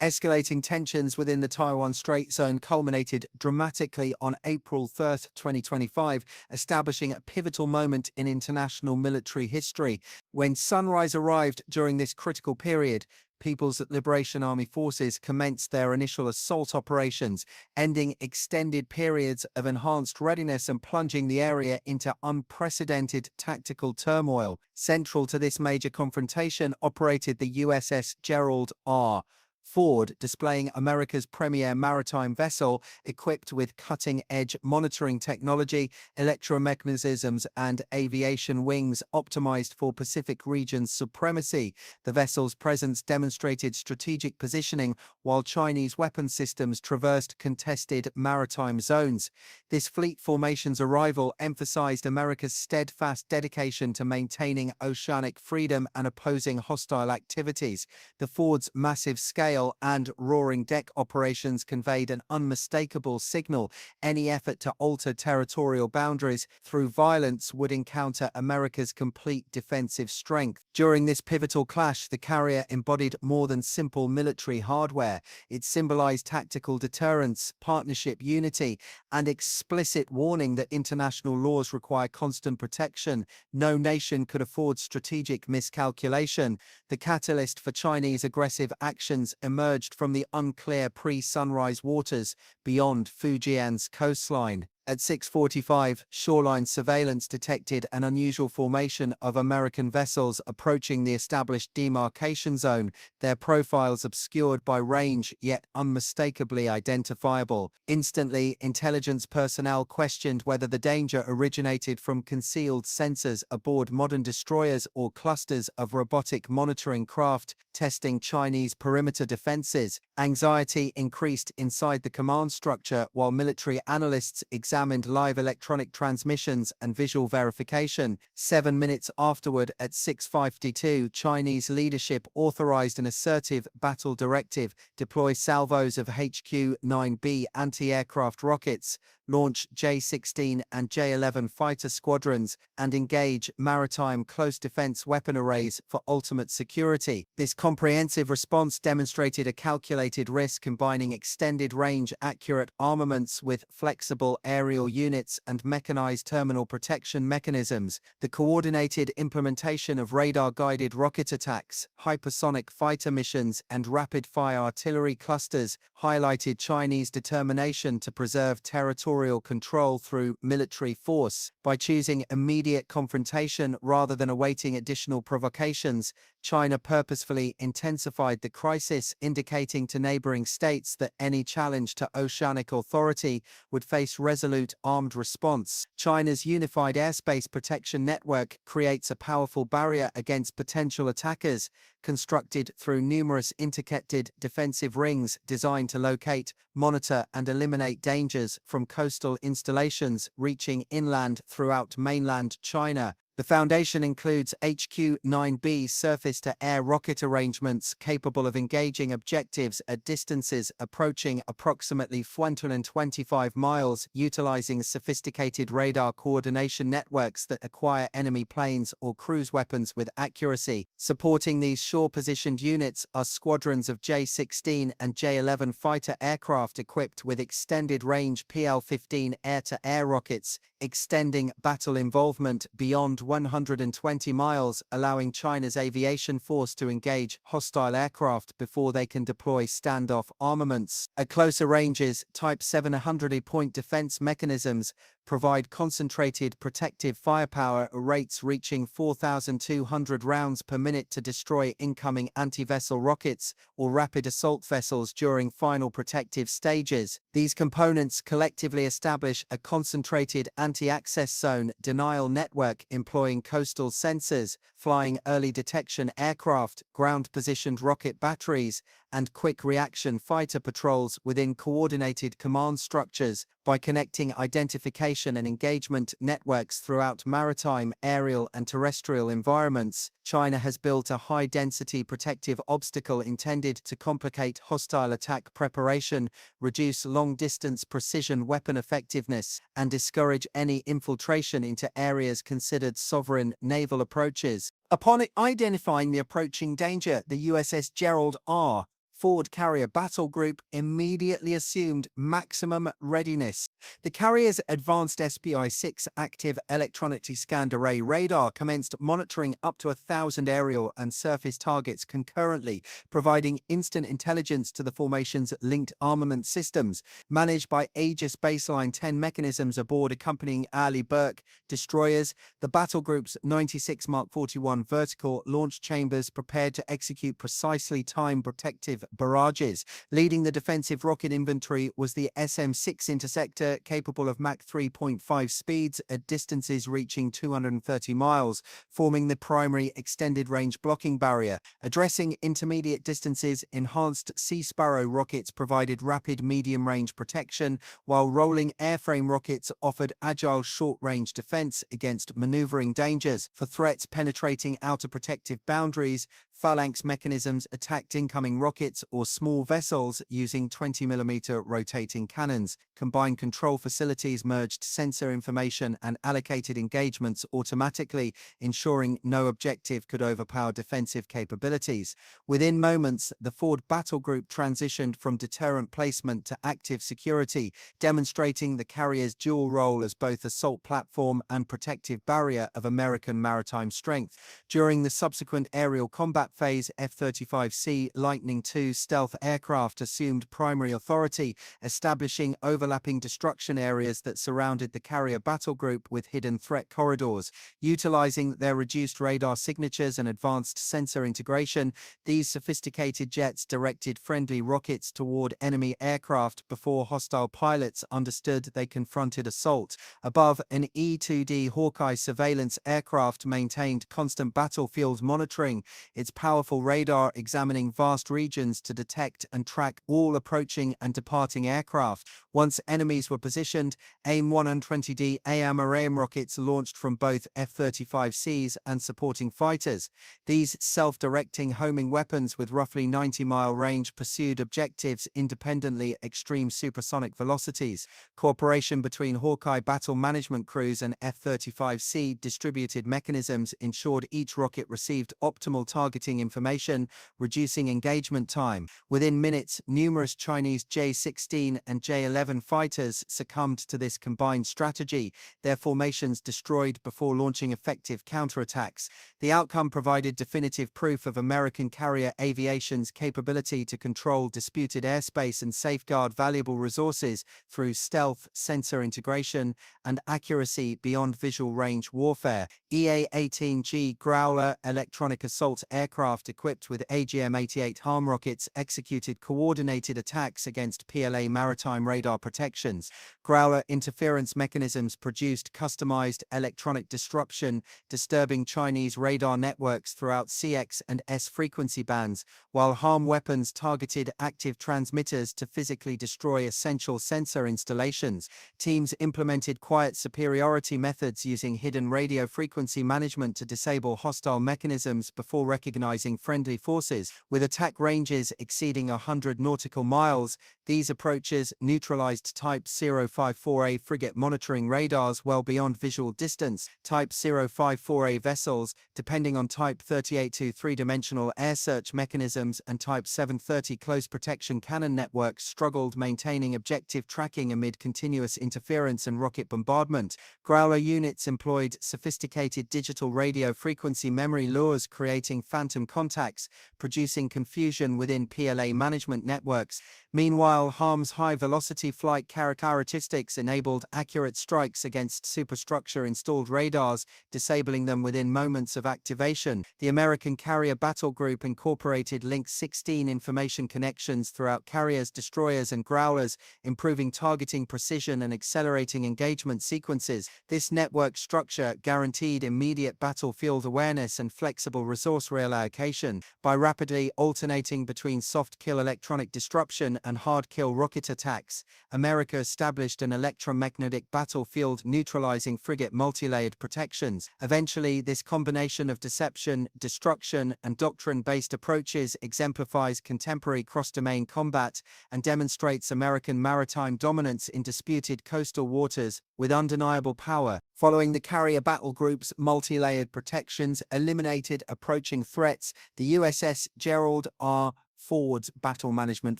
Escalating tensions within the Taiwan Strait Zone culminated dramatically on April 3, 2025, establishing a pivotal moment in international military history. When sunrise arrived during this critical period, People's Liberation Army forces commenced their initial assault operations, ending extended periods of enhanced readiness and plunging the area into unprecedented tactical turmoil. Central to this major confrontation operated the USS Gerald R. Ford, displaying America's premier maritime vessel equipped with cutting-edge monitoring technology, electromechanisms, and aviation wings optimized for Pacific region's supremacy. The vessel's presence demonstrated strategic positioning while Chinese weapon systems traversed contested maritime zones. This fleet formation's arrival emphasized America's steadfast dedication to maintaining oceanic freedom and opposing hostile activities. The Ford's massive scale and roaring deck operations conveyed an unmistakable signal. Any effort to alter territorial boundaries through violence would encounter America's complete defensive strength. During this pivotal clash, the carrier embodied more than simple military hardware. It symbolized tactical deterrence, partnership unity, and explicit warning that international laws require constant protection. No nation could afford strategic miscalculation. The catalyst for Chinese aggressive actions emerged from the unclear pre-sunrise waters beyond Fujian's coastline. At 6:45, shoreline surveillance detected an unusual formation of American vessels approaching the established demarcation zone, their profiles obscured by range yet unmistakably identifiable. Instantly, intelligence personnel questioned whether the danger originated from concealed sensors aboard modern destroyers or clusters of robotic monitoring craft testing Chinese perimeter defenses. Anxiety increased inside the command structure while military analysts examined live electronic transmissions and visual verification. 7 minutes afterward, at 6:52, Chinese leadership authorized an assertive battle directive: deploy salvos of HQ-9B anti-aircraft rockets, launch J-16 and J-11 fighter squadrons, and engage maritime close defense weapon arrays for ultimate security. This comprehensive response demonstrated a calculated risk, combining extended range accurate armaments with flexible aerial units and mechanized terminal protection mechanisms. The coordinated implementation of radar-guided rocket attacks, hypersonic fighter missions, and rapid-fire artillery clusters highlighted Chinese determination to preserve territorial control through military force. By choosing immediate confrontation rather than awaiting additional provocations, China purposefully intensified the crisis, indicating to neighboring states that any challenge to oceanic authority would face resolute armed response. China's unified airspace protection network creates a powerful barrier against potential attackers, constructed through numerous interconnected defensive rings designed to locate, monitor, and eliminate dangers from coastal installations reaching inland throughout mainland China. The foundation includes HQ-9B surface-to-air rocket arrangements capable of engaging objectives at distances approaching approximately 425 miles, utilizing sophisticated radar coordination networks that acquire enemy planes or cruise weapons with accuracy. Supporting these shore-positioned units are squadrons of J-16 and J-11 fighter aircraft equipped with extended-range PL-15 air-to-air rockets, extending battle involvement beyond 120 miles, allowing China's aviation force to engage hostile aircraft before they can deploy standoff armaments. At closer ranges, Type 700 point defense mechanisms provide concentrated protective firepower at rates reaching 4,200 rounds per minute to destroy incoming anti-vessel rockets or rapid assault vessels during final protective stages. These components collectively establish a concentrated anti-access zone denial network employing coastal sensors, flying early detection aircraft, ground-positioned rocket batteries, and quick-reaction fighter patrols within coordinated command structures. By connecting identification and engagement networks throughout maritime, aerial, and terrestrial environments, China has built a high-density protective obstacle intended to complicate hostile attack preparation, reduce long-distance precision weapon effectiveness, and discourage any infiltration into areas considered sovereign naval approaches. Upon identifying the approaching danger, the USS Gerald R. Ford Carrier Battle Group immediately assumed maximum readiness. The carrier's advanced SPI-6 active electronically scanned array radar commenced monitoring up to 1,000 aerial and surface targets concurrently, providing instant intelligence to the formation's linked armament systems. Managed by Aegis Baseline 10 mechanisms aboard accompanying Arleigh Burke destroyers, the battle group's 96 Mark 41 vertical launch chambers prepared to execute precisely timed protective barrages. Leading the defensive rocket inventory was the SM-6 interceptor, capable of Mach 3.5 speeds at distances reaching 230 miles, forming the primary extended-range blocking barrier. Addressing intermediate distances, enhanced Sea Sparrow rockets provided rapid medium-range protection, while rolling airframe rockets offered agile short-range defense against maneuvering dangers. For threats penetrating outer protective boundaries, Phalanx mechanisms attacked incoming rockets or small vessels using 20mm rotating cannons. Combined control facilities merged sensor information and allocated engagements automatically, ensuring no objective could overpower defensive capabilities. Within moments, the Ford Battle Group transitioned from deterrent placement to active security, demonstrating the carrier's dual role as both assault platform and protective barrier of American maritime strength. During the subsequent aerial combat phase, F-35C Lightning II stealth aircraft assumed primary authority, establishing overlapping destruction areas that surrounded the carrier battle group with hidden threat corridors. Utilizing their reduced radar signatures and advanced sensor integration, these sophisticated jets directed friendly rockets toward enemy aircraft before hostile pilots understood they confronted assault. Above, an E-2D Hawkeye surveillance aircraft maintained constant battlefield monitoring, its powerful radar examining vast regions to detect and track all approaching and departing aircraft. Once enemies were positioned, AIM-120D AMRAAM rockets launched from both F-35Cs and supporting fighters. These self-directing homing weapons with roughly 90-mile range pursued objectives independently at extreme supersonic velocities. Cooperation between Hawkeye battle management crews and F-35C distributed mechanisms ensured each rocket received optimal targeting information, reducing engagement time. Within minutes, numerous Chinese J-16 and J-11 fighters succumbed to this combined strategy, their formations destroyed before launching effective counterattacks. The outcome provided definitive proof of American carrier aviation's capability to control disputed airspace and safeguard valuable resources through stealth, sensor integration, and accuracy beyond visual range warfare. EA-18G Growler electronic assault aircraft equipped with AGM-88 HARM rockets executed coordinated attacks against PLA maritime radar protections. Growler interference mechanisms produced customized electronic disruption, disturbing Chinese radar networks throughout CX and S frequency bands, while HARM weapons targeted active transmitters to physically destroy essential sensor installations. Teams implemented quiet superiority methods using hidden radio frequency management to disable hostile mechanisms before recognizing friendly forces. With attack ranges exceeding 100 nautical miles, these approaches neutralized Type 054A frigate monitoring radars well beyond visual distance. Type 054A vessels, depending on Type 38-2 three-dimensional air search mechanisms and Type 730 close protection cannon networks, struggled maintaining objective tracking amid continuous interference and rocket bombardment. Growler units employed sophisticated digital radio frequency memory lures, creating phantom contacts, producing confusion within PLA management networks. Meanwhile, HARM's high-velocity flight characteristics enabled accurate strikes against superstructure installed radars, disabling them within moments of activation. The American Carrier Battle Group incorporated Link 16 information connections throughout carriers, destroyers, and growlers, improving targeting precision and accelerating engagement sequences. This network structure guaranteed immediate battlefield awareness and flexible resource reallocation. By rapidly alternating between soft-kill electronic disruption and hard-kill rocket attacks, America established an electromagnetic battlefield neutralizing frigate multi-layered protections. Eventually, this combination of deception, destruction, and doctrine-based approaches exemplifies contemporary cross-domain combat and demonstrates American maritime dominance in disputed coastal waters with undeniable power. Following the Carrier Battle Group's multi-layered protections eliminated approaching threats, the USS Gerald R. Ford's battle management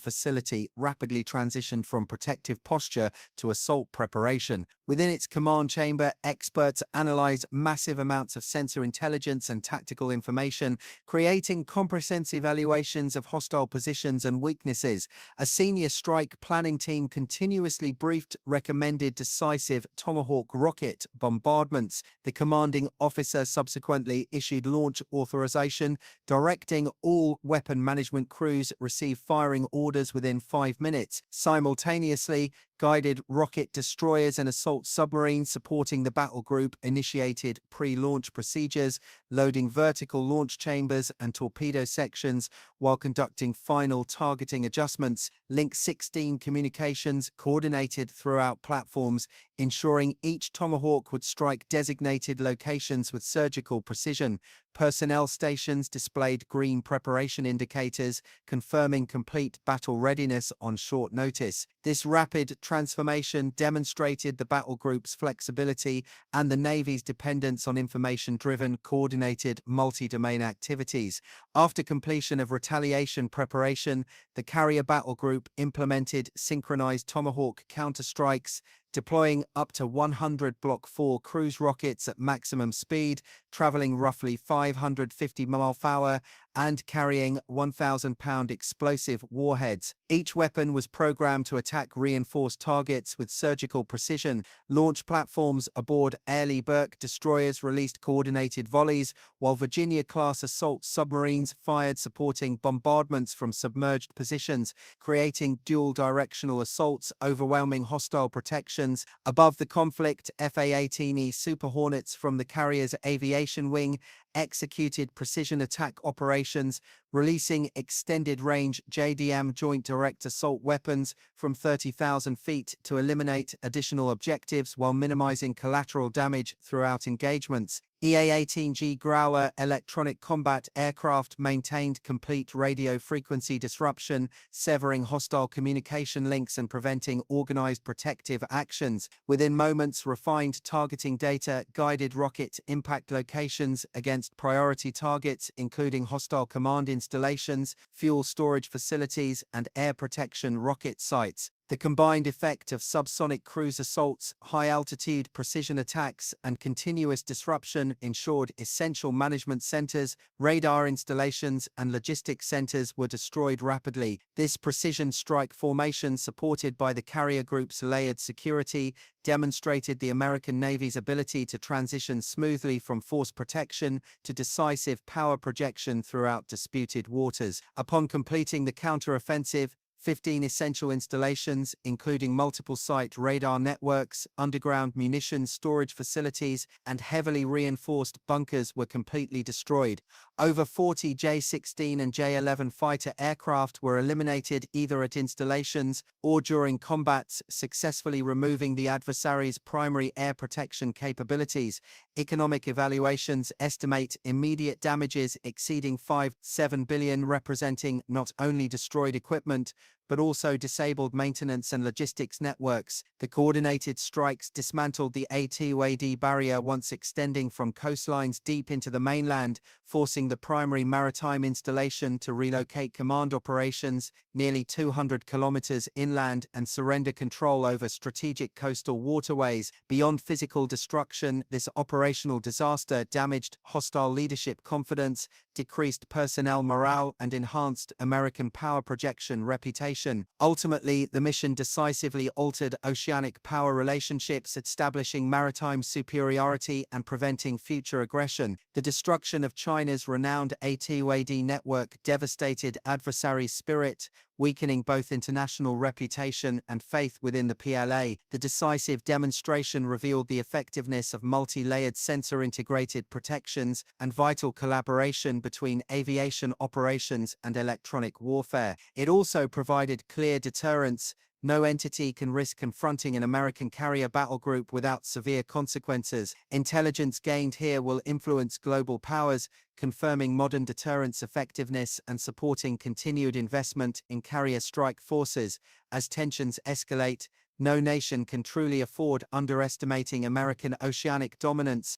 facility rapidly transitioned from protective posture to assault preparation. Within its command chamber, experts analyzed massive amounts of sensor intelligence and tactical information, creating comprehensive evaluations of hostile positions and weaknesses. A senior strike planning team continuously briefed recommended decisive Tomahawk rocket bombardments. The commanding officer subsequently issued launch authorization, directing all weapon management crews receive firing orders within 5 minutes. Simultaneously, guided rocket destroyers and assault submarines supporting the battle group initiated pre-launch procedures, loading vertical launch chambers and torpedo sections while conducting final targeting adjustments. Link 16 communications coordinated throughout platforms, ensuring each Tomahawk would strike designated locations with surgical precision. Personnel stations displayed green preparation indicators, confirming complete battle readiness on short notice. This rapid transformation demonstrated the battle group's flexibility and the Navy's dependence on information-driven, coordinated, multi-domain activities. After completion of retaliation preparation, the carrier battle group implemented synchronized Tomahawk counterstrikes, deploying up to 100 Block 4 cruise rockets at maximum speed, traveling roughly 550 mph, and carrying 1,000-pound explosive warheads. Each weapon was programmed to attack reinforced targets with surgical precision. Launch platforms aboard Airlie Burke destroyers released coordinated volleys, while Virginia-class assault submarines fired supporting bombardments from submerged positions, creating dual-directional assaults, overwhelming hostile protections. Above the conflict, FA-18E Super Hornets from the carrier's aviation wing executed precision attack operations, releasing extended-range JDAM Joint Direct Assault weapons from 30,000 feet to eliminate additional objectives while minimizing collateral damage throughout engagements. EA-18G Growler electronic combat aircraft maintained complete radio frequency disruption, severing hostile communication links and preventing organized protective actions. Within moments, refined targeting data guided rocket impact locations against priority targets, including hostile command installations, fuel storage facilities, and air protection rocket sites. The combined effect of subsonic cruise assaults, high-altitude precision attacks, and continuous disruption ensured essential management centers, radar installations, and logistics centers were destroyed rapidly. This precision strike formation, supported by the carrier group's layered security, demonstrated the American Navy's ability to transition smoothly from force protection to decisive power projection throughout disputed waters. Upon completing the counteroffensive, 15 essential installations, including multiple site radar networks, underground munitions storage facilities, and heavily reinforced bunkers were completely destroyed. Over 40 J-16 and J-11 fighter aircraft were eliminated either at installations or during combats, successfully removing the adversary's primary air protection capabilities. Economic evaluations estimate immediate damages exceeding $5.7 billion, representing not only destroyed equipment, but also disabled maintenance and logistics networks. The coordinated strikes dismantled the A2AD barrier once extending from coastlines deep into the mainland, forcing the primary maritime installation to relocate command operations nearly 200 kilometers inland and surrender control over strategic coastal waterways. Beyond physical destruction, this operational disaster damaged hostile leadership confidence, decreased personnel morale, and enhanced American power projection reputation. Ultimately, the mission decisively altered oceanic power relationships, establishing maritime superiority and preventing future aggression. The destruction of China's renowned A2AD network devastated adversaries' spirit, weakening both international reputation and faith within the PLA. The decisive demonstration revealed the effectiveness of multi-layered sensor-integrated protections and vital collaboration between aviation operations and electronic warfare. It also provided clear deterrence. No entity can risk confronting an American carrier battle group without severe consequences. Intelligence gained here will influence global powers, confirming modern deterrence effectiveness and supporting continued investment in carrier strike forces. As tensions escalate, no nation can truly afford underestimating American oceanic dominance.